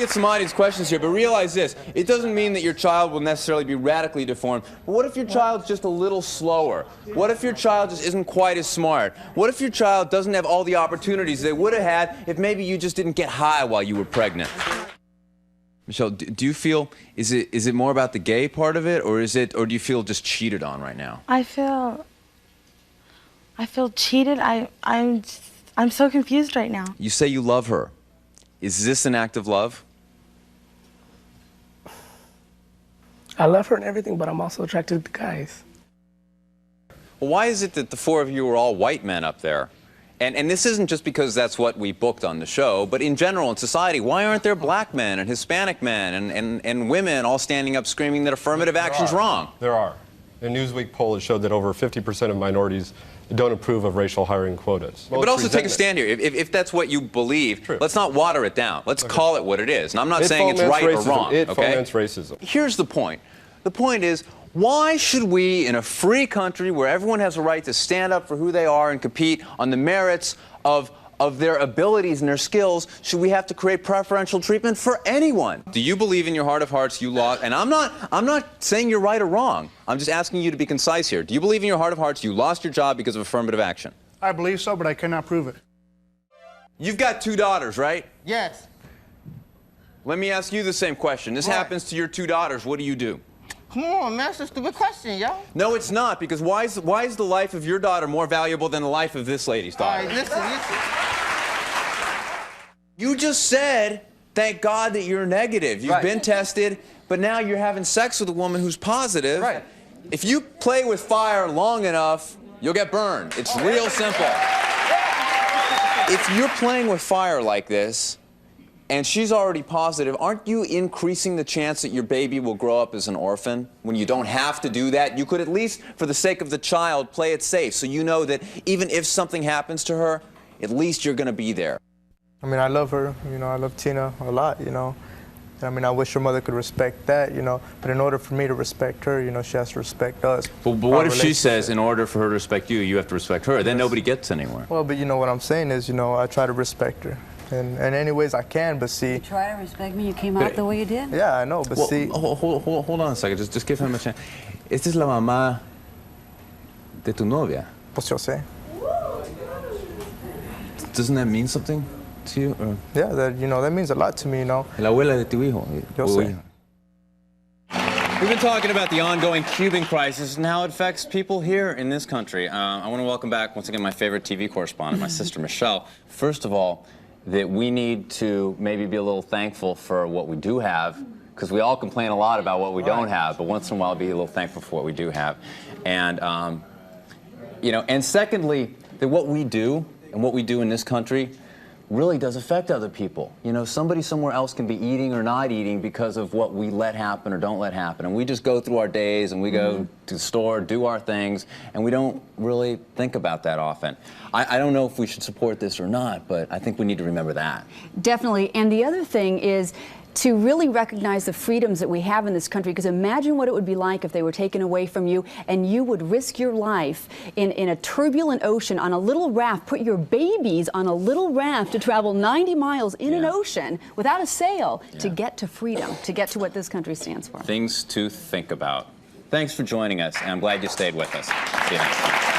Get some audience questions here, but realize this. It doesn't mean that your child will necessarily be radically deformed. But what if your child's just a little slower? What if your child just isn't quite as smart? What if your child doesn't have all the opportunities they would have had if maybe you just didn't get high while you were pregnant? Michelle, do you feel, is it more about the gay part of it, or do you feel just cheated on right now? I feel cheated. I'm so confused right now. You say you love her. Is this an act of love? I love her and everything, but I'm also attracted to guys. Well, why is it that the four of you are all white men up there? And this isn't just because that's what we booked on the show, but in general in society, why aren't there black men and Hispanic men and women all standing up screaming that affirmative action's wrong? There are. A Newsweek poll has showed that over 50% of minorities don't approve of racial hiring quotas. But also take a stand here. If that's what you believe, let's not water it down. Let's call it what it is. And I'm not saying it's right or wrong. It foments racism. Here's the point. The point is, why should we, in a free country where everyone has a right to stand up for who they are and compete on the merits of their abilities and their skills, should we have to create preferential treatment for anyone? Do you believe in your heart of hearts you lost, and I'm not saying you're right or wrong. I'm just asking you to be concise here. Do you believe in your heart of hearts you lost your job because of affirmative action? I believe so, but I cannot prove it. You've got 2 daughters, right? Yes. Let me ask you the same question. This happens to your 2 daughters. What do you do? Come on, man, that's a stupid question, yo. No, it's not, because why is the life of your daughter more valuable than the life of this lady's daughter? All right, listen. You just said, thank God that you're negative. You've been tested, but now you're having sex with a woman who's positive. Right. If you play with fire long enough, you'll get burned. It's real simple. If you're playing with fire like this, and she's already positive, aren't you increasing the chance that your baby will grow up as an orphan? When you don't have to do that, you could at least, for the sake of the child, play it safe, so you know that even if something happens to her, at least you're gonna be there. I mean, I love her, you know, I love Tina a lot, you know. I mean, I wish her mother could respect that, you know, but in order for me to respect her, you know, she has to respect us. But what if she says, in order for her to respect you, you have to respect her? Then nobody gets anywhere. Well, but you know what I'm saying is, you know, I try to respect her. And any ways I can, but see... You try to respect me, you came out the way you did? Yeah, I know, but see... Hold on a second, just give him a chance. Esta es la mamá de tu novia. Pues yo sé. Doesn't that mean something to you? Or? Yeah, that, you know, that means a lot to me, you know. La abuela de tu hijo. Yo sé. We've been talking about the ongoing Cuban crisis and how it affects people here in this country. I want to welcome back, once again, my favorite TV correspondent, my sister Michelle. First of all, that we need to maybe be a little thankful for what we do have, because we all complain a lot about what we don't have, but once in a while be a little thankful for what we do have. And, you know, and secondly, that what we do and what we do in this country really does affect other people. You know, somebody somewhere else can be eating or not eating because of what we let happen or don't let happen. And we just go through our days and we go to the store, do our things, and we don't really think about that often. I don't know if we should support this or not, but I think we need to remember that. Definitely. And the other thing is to really recognize the freedoms that we have in this country, because imagine what it would be like if they were taken away from you and you would risk your life in a turbulent ocean on a little raft, put your babies on a little raft to travel 90 miles in an ocean without a sail to get to freedom, to get to what this country stands for. Things to think about. Thanks for joining us, and I'm glad you stayed with us. See you next time.